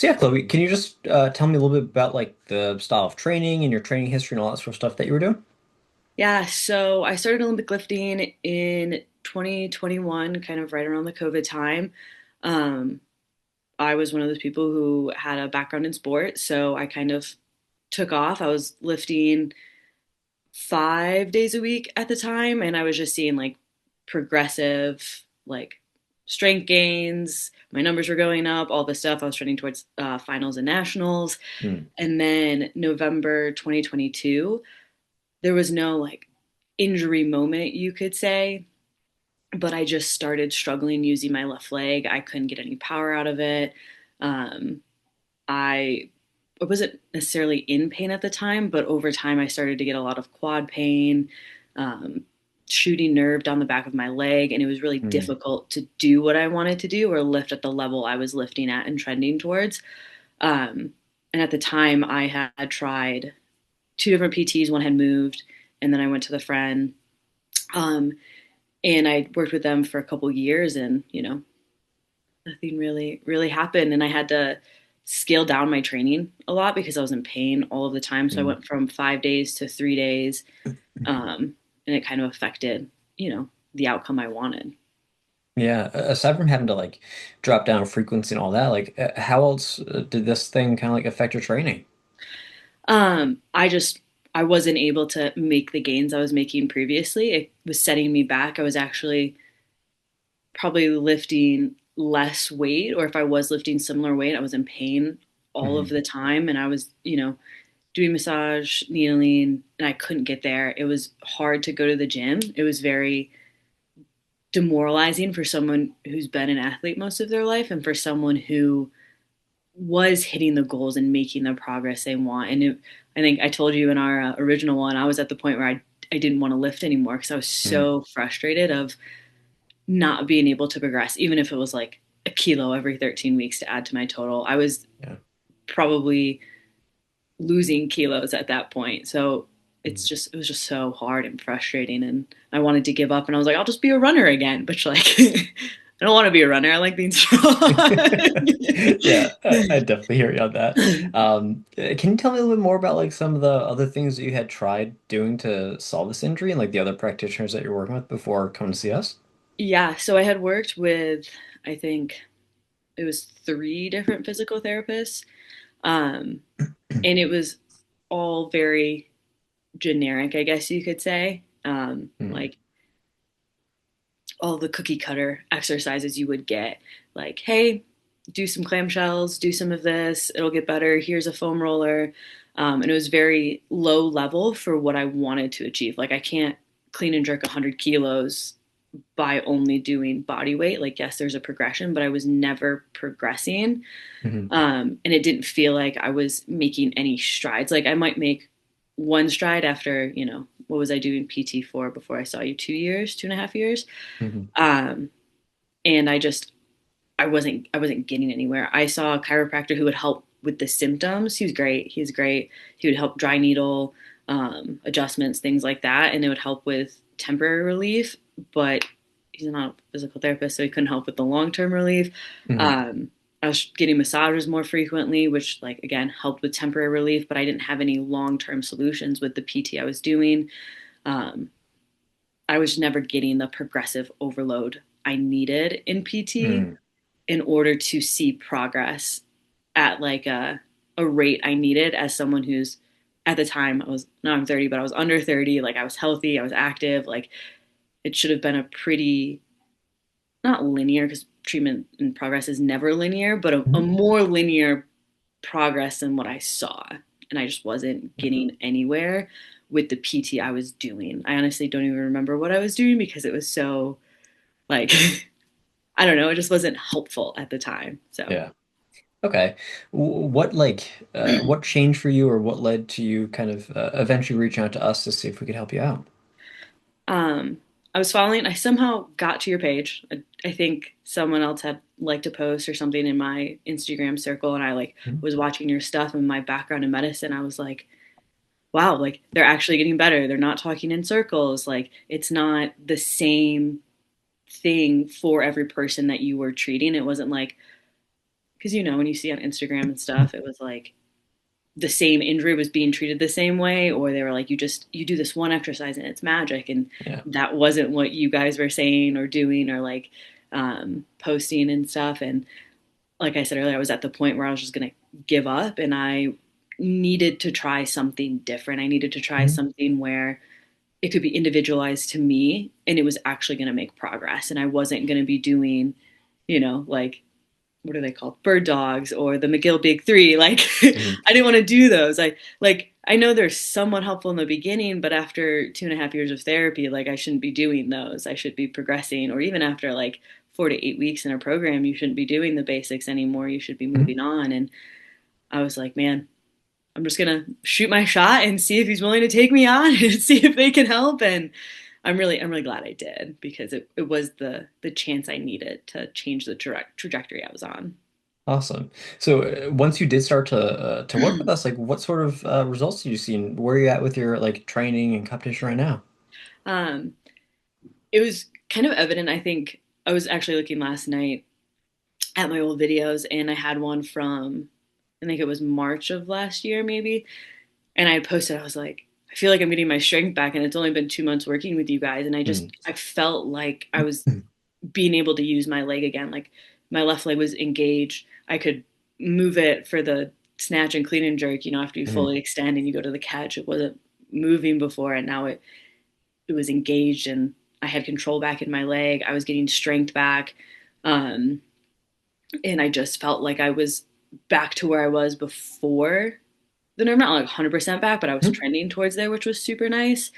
So yeah, Chloe, can you just tell me a little bit about like the style of training and your training history and all that sort of stuff that you were doing? Yeah, so I started Olympic lifting in 2021, kind of right around the COVID time. Um, I was one of those people who had a background in sport, so I kind of took off. I was lifting 5 days a week at the time, and I was just seeing like progressive, like strength gains. My numbers were going up, all this stuff. I was trending towards finals and nationals. Hmm. And then November 2022, there was no like injury moment, you could say, but I just started struggling using my left leg. I couldn't get any power out of it. Um, I wasn't necessarily in pain at the time, but over time I started to get a lot of quad pain, um, shooting nerve down the back of my leg, and it was really Hmm. difficult to do what I wanted to do or lift at the level I was lifting at and trending towards. Um, and at the time, I had tried two different PTs. One had moved, and then I went to the friend. Um, and I worked with them for a couple years, and nothing really happened. And I had to scale down my training a lot because I was in pain all of the time. So I Hmm. went from 5 days to 3 days, and it kind of affected, the outcome I wanted. Yeah, aside from having to like drop down frequency and all that, like how else did this thing kind of like affect your training? I wasn't able to make the gains I was making previously. It was setting me back. I was actually probably lifting less weight, or if I was lifting similar weight, I was in pain all of Hmm. the time. And I was, doing massage, needling, and I couldn't get there. It was hard to go to the gym. It was very demoralizing for someone who's been an athlete most of their life and for someone who was hitting the goals and making the progress they want. I think I told you in our original one, I was at the point where I didn't want to lift anymore because I was Hmm. so frustrated of not being able to progress, even if it was like a kilo every 13 weeks to add to my total. I was Yeah. probably losing kilos at that point. So it was just so hard and frustrating. And I wanted to give up and I was like, I'll just be a runner again. But like, I don't want to be a runner. I like being strong. Yeah, I definitely hear you on that. Can you tell me a little bit more about like some of the other things that you had tried doing to solve this injury and like the other practitioners that you're working with before coming to see us? Yeah. So I had worked with, I think it was three different physical therapists. Um, and it was all very generic, I guess you could say. Hmm. Like all the cookie cutter exercises you would get. Like, hey, do some clamshells, do some of this, it'll get better. Here's a foam roller. And it was very low level for what I wanted to achieve. Like, I can't clean and jerk 100 kilos by only doing body weight. Like, yes, there's a progression, but I was never progressing. Hmm. And it didn't feel like I was making any strides. Like, I might make one stride after, what was I doing PT for before I saw you? 2 years, 2.5 years. Hmm. Um, and I wasn't getting anywhere. I saw a chiropractor who would help with the symptoms. He was great. He was great. He would help dry needle, adjustments, things like that, and it would help with temporary relief. But he's not a physical therapist, so he couldn't help with the long term relief. Hmm. Um, I was getting massages more frequently, which like again helped with temporary relief, but I didn't have any long term solutions with the PT I was doing. Um, I was never getting the progressive overload I needed in PT Hmm. in order to see progress at like a rate I needed as someone who's at the time I was now I'm 30, but I was under 30. Like I was healthy, I was active. Like it should have been a pretty not linear because treatment and progress is never linear, but a Hmm. more linear progress than what I saw. And I just wasn't getting anywhere with the PT I was doing. I honestly don't even remember what I was doing because it was so like I don't know, it just wasn't helpful at the time. So Yeah. Okay. What like what changed for you or what led to you kind of eventually reaching out to us to see if we could help you out? um, I was following, I somehow got to your page. I think someone else had liked a post or something in my Instagram circle, and I like Mhm. was watching your stuff and my background in medicine. I was like, wow, like they're actually getting better. They're not talking in circles. Like it's not the same thing for every person that you were treating. It wasn't like because when you see on Instagram and stuff, it was like the same injury was being treated the same way, or they were like, you do this one exercise and it's magic, and Yeah. that wasn't what you guys were saying or doing or like posting and stuff. And like I said earlier, I was at the point where I was just gonna give up, and I needed to try something different. I needed to try Mhm. something where it could be individualized to me and it was actually going to make progress, and I wasn't going to be doing like what are they called, bird dogs or the McGill Big Three. Like Mhm. I didn't want to do those. I know they're somewhat helpful in the beginning, but after 2.5 years of therapy, like I shouldn't be doing those. I should be progressing, or even after like 4 to 8 weeks in a program, you shouldn't be doing the basics anymore. You should be Mhm. moving on. And I was like, man, I'm just gonna shoot my shot and see if he's willing to take me on and see if they can help. And I'm really glad I did, because it was the chance I needed to change the trajectory I was on. Awesome. So once you did start to work with us, like what sort of results did you see, and where are you at with your like training and competition right now? um, it was kind of evident. I think I was actually looking last night at my old videos, and I had one from, I think it was March of last year, maybe. And I posted, I was like, I feel like I'm getting my strength back, and it's only been 2 months working with you guys. And Mm. I felt like I was being able to use my leg again. Like my left leg was engaged. I could move it for the snatch and clean and jerk, after you Mhm. fully extend and you go to the catch. It wasn't moving before, and now it was engaged, and I had control back in my leg. I was getting strength back. Um, and I just felt like I was back to where I was before the nerve, not like 100% back, but I was Mhm. trending towards there, which was super nice.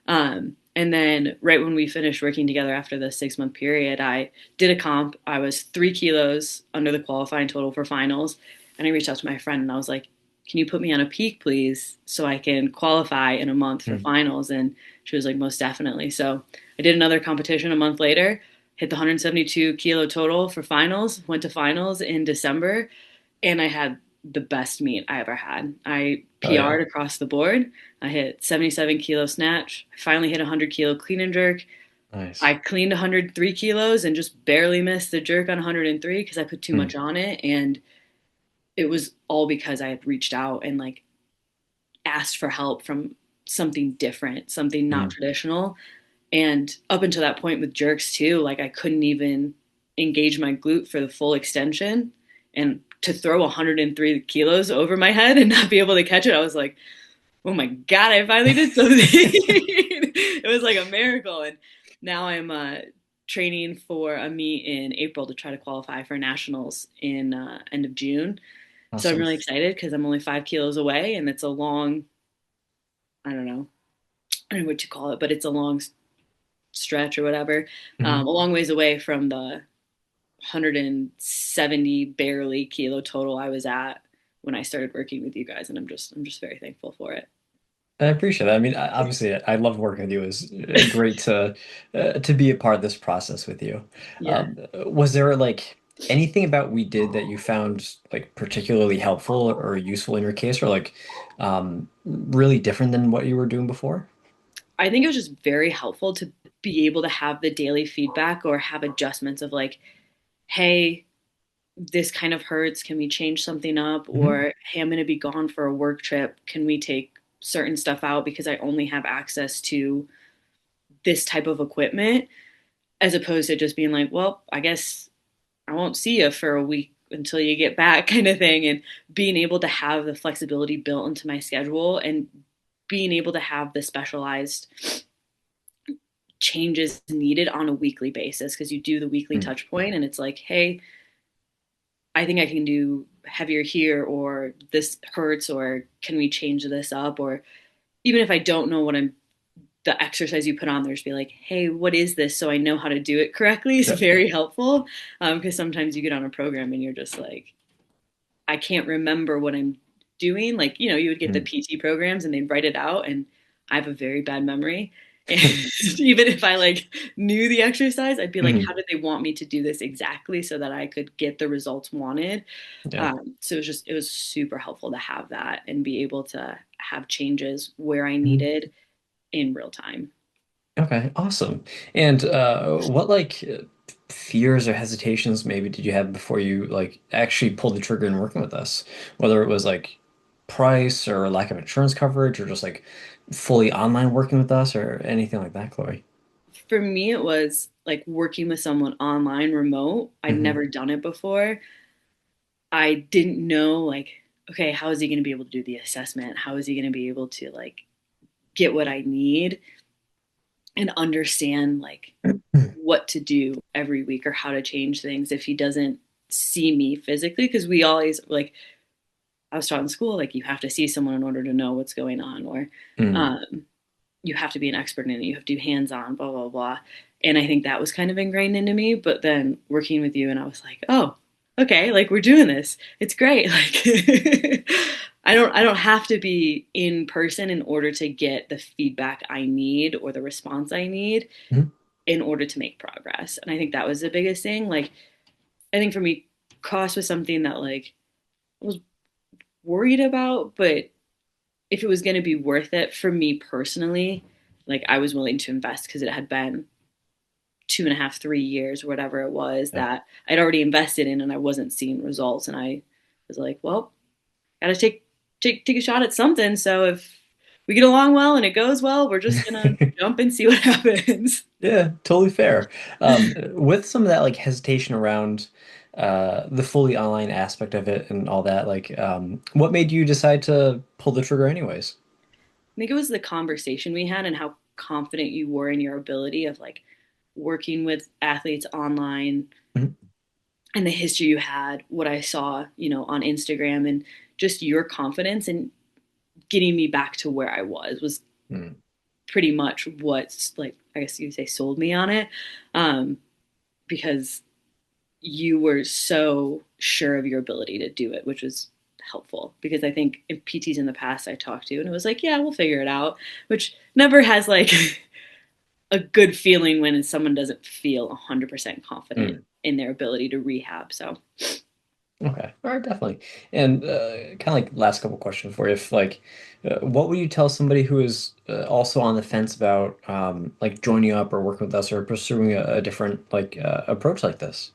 And then right when we finished working together after the 6 month period, I did a comp. I was 3 kilos under the qualifying total for finals. And I reached out to my friend and I was like, can you put me on a peak, please, so I can qualify in a month for Mhm. finals? And she was like, most definitely. So I did another competition a month later, hit the 172 kilo total for finals, went to finals in December, and I had the best meet I ever had. I Oh yeah. PR'd across the board. I hit 77 kilo snatch. I finally hit 100 kilo clean and jerk. I Nice. cleaned 103 kilos and just barely missed the jerk on 103 because I put too Mm. much on it. And it was all because I had reached out and like asked for help from something different, something not Mhm. traditional. And up until that point with jerks too, like I couldn't even engage my glute for the full extension. And to throw 103 kilos over my head and not be able to catch it, I was like, oh my God, I finally did something. It was like a miracle. And now I'm training for a meet in April to try to qualify for nationals in end of June. So I'm Awesome. really excited because I'm only 5 kilos away, and it's a long, I don't know, I don't know what you call it, but it's a long stretch or whatever, Mhm. a long ways away from the 170 barely kilo total I was at when I started working with you guys, and I'm just very thankful for it. I appreciate that. I mean, obviously, I love working with you. It was great to be a part of this process with you. Yeah. Was there like anything about we did that you found like particularly helpful or useful in your case, or like really different than what you were doing before? I think it was just very helpful to be able to have the daily feedback or have adjustments of like, hey, this kind of hurts. Can we change something up? Hmm. Or, hey, I'm going to be gone for a work trip. Can we take certain stuff out because I only have access to this type of equipment? As opposed to just being like, well, I guess I won't see you for a week until you get back, kind of thing. And being able to have the flexibility built into my schedule and being able to have the specialized changes needed on a weekly basis, because you do the weekly Mm. touch point and it's like, hey, I think I can do heavier here, or this hurts, or can we change this up? Or even if I don't know what I'm, the exercise you put on there, just be like, hey, what is this? So I know how to do it correctly is Yep. very helpful. Because sometimes you get on a program and you're just like, I can't remember what I'm doing. Like, you would get the Mm. PT programs and they'd write it out, and I have a very bad memory. And even if I like knew the exercise, I'd be like, Mhm. how did they want me to do this exactly so that I could get the results wanted? Yeah. So it was super helpful to have that and be able to have changes where I Mhm. needed in real time. Okay, awesome. And what like fears or hesitations maybe did you have before you like actually pulled the trigger in working with us? Whether it was like price or lack of insurance coverage or just like fully online working with us or anything like that, Chloe. For me, it was like working with someone online remote. I'd Hmm. never done it before. I didn't know, like, okay, how is he going to be able to do the assessment? How is he going to be able to like get what I need and understand like what to do every week or how to change things if he doesn't see me physically? Because we always like, I was taught in school, like you have to see someone in order to know what's going on, or Mm. um, you have to be an expert in it. You have to do hands on, blah, blah, blah. And I think that was kind of ingrained into me. But then working with you, and I was like, oh, okay, like we're doing this. It's great. Like I don't have to be in person in order to get the feedback I need or the response I need Mhm. in order to make progress. And I think that was the biggest thing. Like I think for me, cost was something that like I was worried about, but if it was going to be worth it for me personally, like I was willing to invest because it had been 2.5, 3 years, or whatever it was Yeah. that I'd already invested in and I wasn't seeing results. And I was like, well, gotta take a shot at something. So if we get along well and it goes well, we're just gonna jump and see what happens. Yeah, totally fair. With some of that like hesitation around the fully online aspect of it and all that, like what made you decide to pull the trigger anyways? I think it was the conversation we had and how confident you were in your ability of like working with athletes online Mhm. and the history you had, what I saw, on Instagram, and just your confidence in getting me back to where I was Mm. pretty much what's like, I guess you could say, sold me on it. Um, because you were so sure of your ability to do it, which was helpful because I think if PTs in the past I talked to and it was like, yeah, we'll figure it out, which never has like a good feeling when someone doesn't feel 100% confident Mm. in their ability to rehab. So Okay. All right, definitely. And kind of like last couple questions for you. If like, what would you tell somebody who is also on the fence about like joining up or working with us or pursuing a different like approach like this?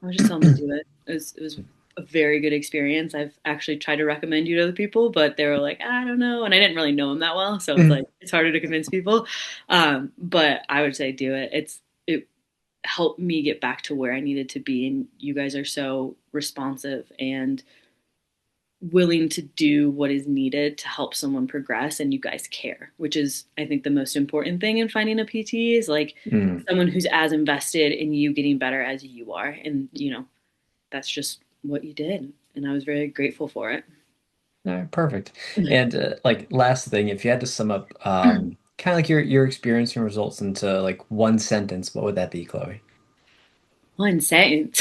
I would just tell them to do it. It was a very good experience. I've actually tried to recommend you to other people, but they were like, I don't know. And I didn't really know them that well. So it's like, it's harder to convince people. But I would say do it. It helped me get back to where I needed to be. And you guys are so responsive and willing to do what is needed to help someone progress. And you guys care, which is, I think, the most important thing in finding a PT is like Mm. someone who's as invested in you getting better as you are. And, that's just what you did. And I was very grateful for it. All right, perfect. And like last thing, if you had to sum up kind of like your experience and results into like one sentence, what would that be, Chloe? One sentence.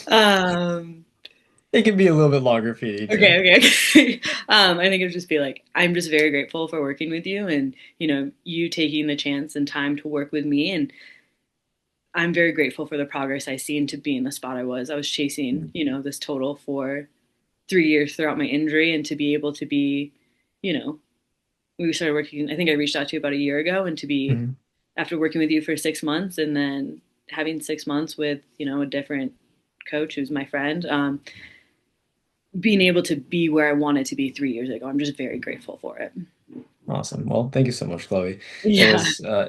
um, It can be a little bit longer if you need to. okay, okay. I think it would just be like, I'm just very grateful for working with you and, you taking the chance and time to work with me. And I'm very grateful for the progress I seen to be in the spot I was. I was chasing, this total for 3 years throughout my injury and to be able to be, you know, we started working, I think I reached out to you about a year ago and to be Mhm. after working with you for 6 months and then having 6 months with, a different coach who's my friend, being able to be where I wanted to be 3 years ago. I'm just very grateful for it. Awesome. Well, thank you so much, Chloe. Yeah.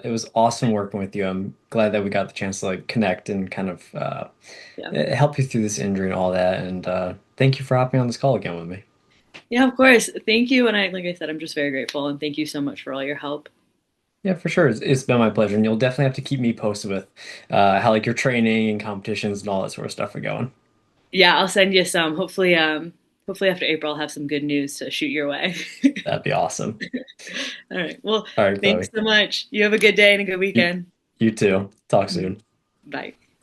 It was awesome working with you. I'm glad that we got the chance to like connect and kind of Yeah. help you through this injury and all that. And thank you for hopping on this call again with me. Yeah, of course. Thank you. And like I said, I'm just very grateful and thank you so much for all your help. Yeah, for sure. It's been my pleasure, and you'll definitely have to keep me posted with how like your training and competitions and all that sort of stuff are going. Yeah, I'll send you some. Hopefully after April I'll have some good news to shoot your way. That'd be awesome. All right. Well, All right, thanks Chloe. so much. You have a good day and a good You, weekend. you too. Talk soon. Bye.